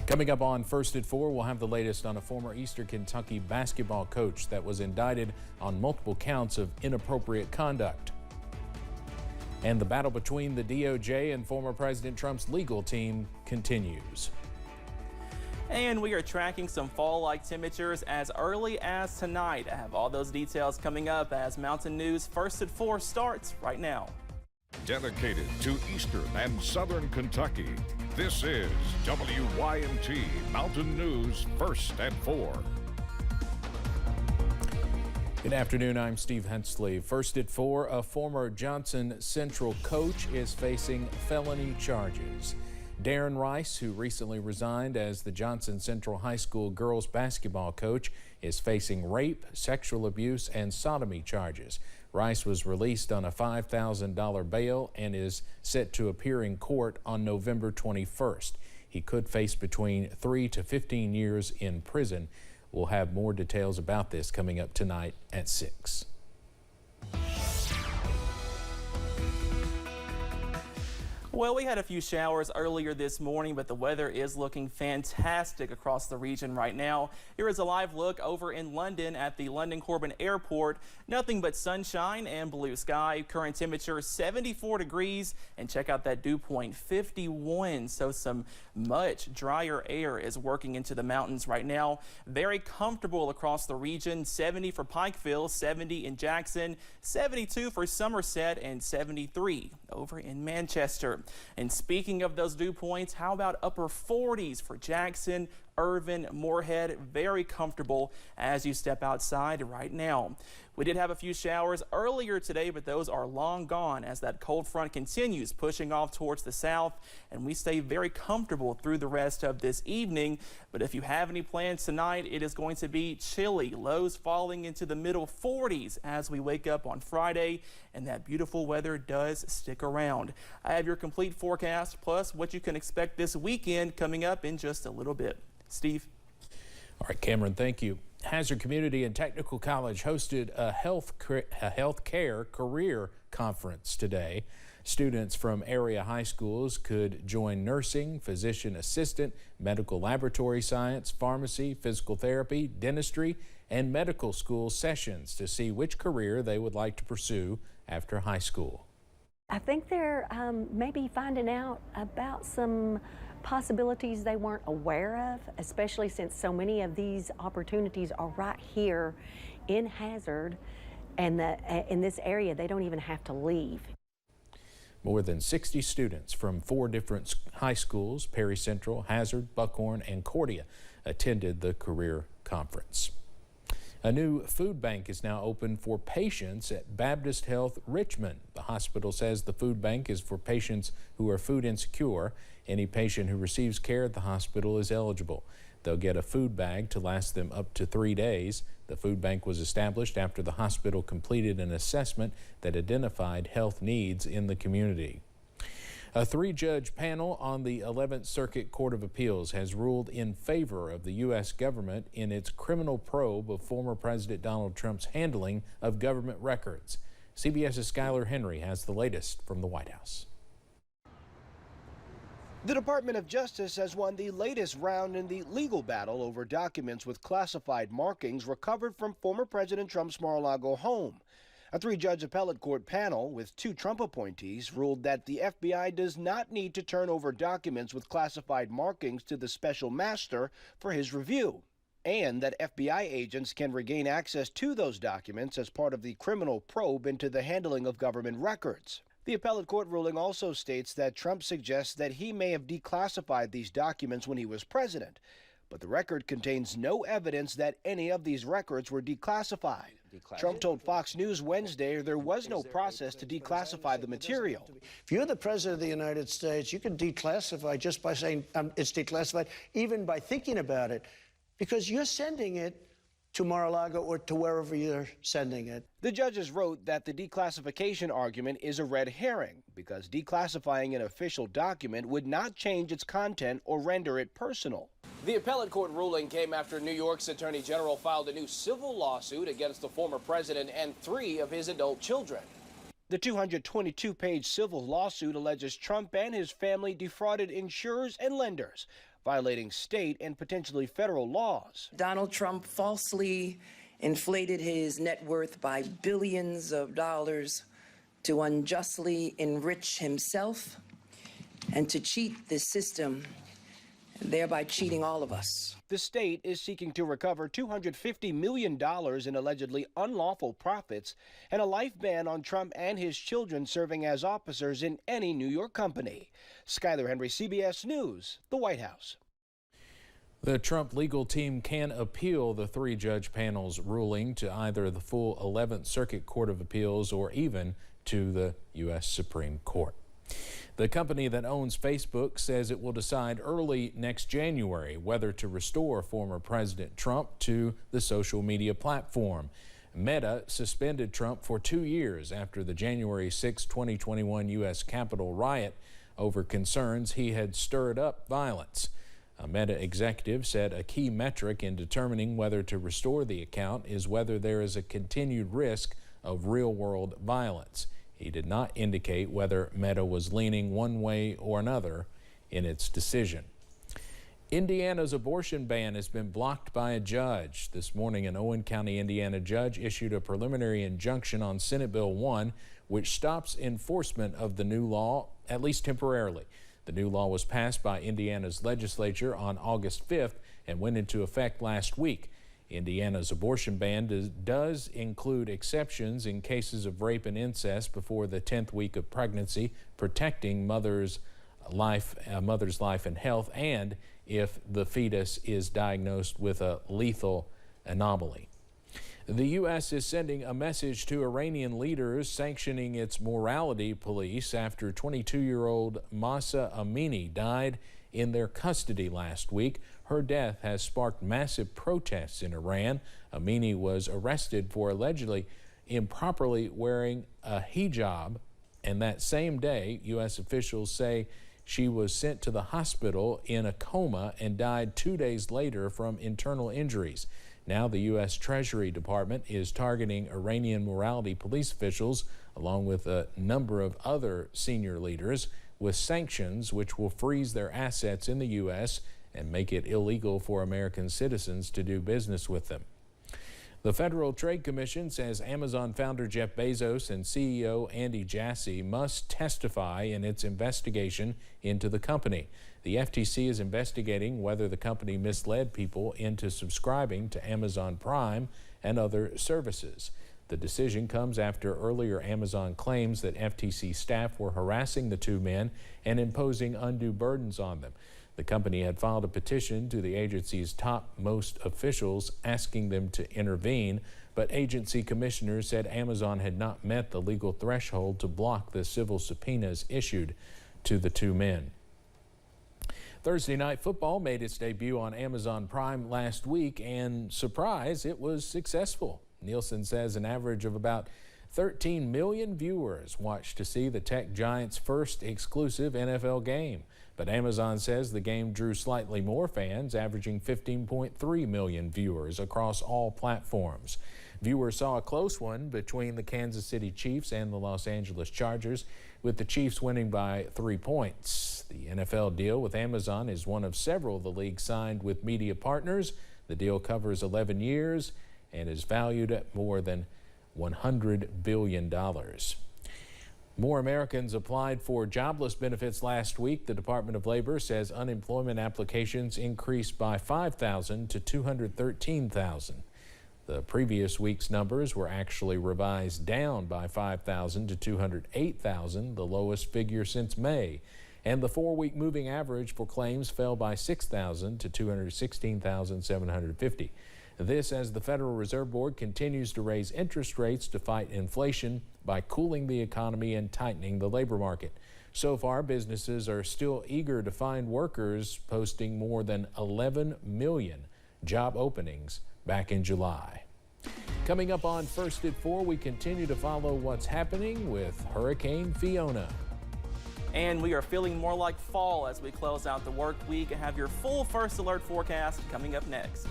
Coming up on First at 4, we'll have the latest on a former Eastern Kentucky basketball coach that was indicted on multiple counts of inappropriate conduct. And the battle between the DOJ and former President Trump's legal team continues. And we are tracking some fall-like temperatures as early as tonight. I have all those details coming up as Mountain News First at 4 starts right now. Dedicated to Eastern and Southern Kentucky, this is WYMT Mountain News First at 4. Good afternoon, I'm Steve Hensley. First at 4, a former Johnson Central coach is facing felony charges. Darren Rice, who recently resigned as the Johnson Central High School girls basketball coach, is facing rape, sexual abuse, and sodomy charges. Rice was released on a $5,000 bail and is set to appear in court on November 21st. He could face between 3 to 15 years in prison. We'll have more details about this coming up tonight at 6. Well, we had a few showers earlier this morning, but the weather is looking fantastic across the region right now. Here is a live look over in London at the London Corbin Airport. Nothing but sunshine and blue sky. Current temperature 74 degrees, and check out that dew point 51. So some much drier air is working into the mountains right now. Very comfortable across the region. 70 for Pikeville, 70 in Jackson, 72 for Somerset, and 73 over in Manchester. And speaking of those dew points, how about upper 40s for Jackson, Irvin, Moorhead? Very comfortable as you step outside right now. We did have a few showers earlier today, but those are long gone as that cold front continues pushing off towards the south, and we stay very comfortable through the rest of this evening. But if you have any plans tonight, it is going to be chilly. Lows falling into the middle 40s as we wake up on Friday, and that beautiful weather does stick around. I have your complete forecast plus what you can expect this weekend coming up in just a little bit. Steve. All right, Cameron, thank you. Hazard Community and Technical College hosted a healthcare career conference today. Students from area high schools could join nursing, physician assistant, medical laboratory science, pharmacy, physical therapy, dentistry, and medical school sessions to see which career they would like to pursue after high school. I think they're maybe finding out about some possibilities they weren't aware of, especially since so many of these opportunities are right here in Hazard, and in this area they don't even have to leave. More than 60 students from 4 different high schools, Perry Central, Hazard, Buckhorn, and Cordia, attended the career conference. A new food bank is now open for patients at Baptist Health Richmond. The hospital says the food bank is for patients who are food insecure. Any patient who receives care at the hospital is eligible. They'll get a food bag to last them up to 3 days. The food bank was established after the hospital completed an assessment that identified health needs in the community. A 3-judge panel on the 11th Circuit Court of Appeals has ruled in favor of the U.S. government in its criminal probe of former President Donald Trump's handling of government records. CBS's Skylar Henry has the latest from the White House. The Department of Justice has won the latest round in the legal battle over documents with classified markings recovered from former President Trump's Mar-a-Lago home. A 3-judge appellate court panel with 2 Trump appointees ruled that the FBI does not need to turn over documents with classified markings to the special master for his review, and that FBI agents can regain access to those documents as part of the criminal probe into the handling of government records. The appellate court ruling also states that Trump suggests that he may have declassified these documents when he was president, but the record contains no evidence that any of these records were declassified. Trump told Fox News Wednesday there was no process to declassify the material. If you're the president of the United States, you can declassify just by saying it's declassified, even by thinking about it, because you're sending it to Mar-a-Lago or to wherever you're sending it. The judges wrote that the declassification argument is a red herring because declassifying an official document would not change its content or render it personal. The appellate court ruling came after New York's Attorney General filed a new civil lawsuit against the former president and 3 of his adult children. The 222-page civil lawsuit alleges Trump and his family defrauded insurers and lenders violating state and potentially federal laws. Donald Trump falsely inflated his net worth by billions of dollars to unjustly enrich himself and to cheat the system, thereby cheating all of us. The state is seeking to recover $250 million in allegedly unlawful profits and a life ban on Trump and his children serving as officers in any New York company. Skyler Henry, CBS News, the White House. The Trump legal team can appeal the three-judge panel's ruling to either the full 11th Circuit Court of Appeals or even to the U.S. Supreme Court. The company that owns Facebook says it will decide early next January whether to restore former President Trump to the social media platform. Meta suspended Trump for 2 years after the January 6, 2021 U.S. Capitol riot over concerns he had stirred up violence. A Meta executive said a key metric in determining whether to restore the account is whether there is a continued risk of real-world violence. He did not indicate whether Meta was leaning one way or another in its decision. Indiana's abortion ban has been blocked by a judge. This morning, an Owen County, Indiana judge issued a preliminary injunction on Senate Bill 1, which stops enforcement of the new law, at least temporarily. The new law was passed by Indiana's legislature on August 5th and went into effect last week. Indiana's abortion ban does include exceptions in cases of rape and incest before the 10th week of pregnancy, protecting mother's life and health, and if the fetus is diagnosed with a lethal anomaly. The U.S. is sending a message to Iranian leaders sanctioning its morality police after 22-year-old Mahsa Amini died in their custody last week. Her death has sparked massive protests in Iran. Amini was arrested for allegedly improperly wearing a hijab, and that same day, U.S. officials say she was sent to the hospital in a coma and died 2 days later from internal injuries. Now the U.S. Treasury Department is targeting Iranian morality police officials, along with a number of other senior leaders, with sanctions which will freeze their assets in the U.S. and make it illegal for American citizens to do business with them. The Federal Trade Commission says Amazon founder Jeff Bezos and CEO Andy Jassy must testify in its investigation into the company. The FTC is investigating whether the company misled people into subscribing to Amazon Prime and other services. The decision comes after earlier Amazon claims that FTC staff were harassing the two men and imposing undue burdens on them. The company had filed a petition to the agency's topmost officials asking them to intervene, but agency commissioners said Amazon had not met the legal threshold to block the civil subpoenas issued to the two men. Thursday Night Football made its debut on Amazon Prime last week, and surprise, it was successful. Nielsen says an average of about 13 million viewers watched to see the tech giant's first exclusive NFL game. But Amazon says the game drew slightly more fans, averaging 15.3 million viewers across all platforms. Viewers saw a close one between the Kansas City Chiefs and the Los Angeles Chargers, with the Chiefs winning by 3 points. The NFL deal with Amazon is one of several the league signed with media partners. The deal covers 11 years and is valued at more than $100 billion. More Americans applied for jobless benefits last week. The Department of Labor says unemployment applications increased by 5,000 to 213,000. The previous week's numbers were actually revised down by 5,000 to 208,000, the lowest figure since May. And the 4-week moving average for claims fell by 6,000 to 216,750. This as the Federal Reserve Board continues to raise interest rates to fight inflation by cooling the economy and tightening the labor market. So far, businesses are still eager to find workers, posting more than 11 million job openings back in July. Coming up on First at 4, we continue to follow what's happening with Hurricane Fiona. And we are feeling more like fall as we close out the work week and have your full First Alert forecast coming up next.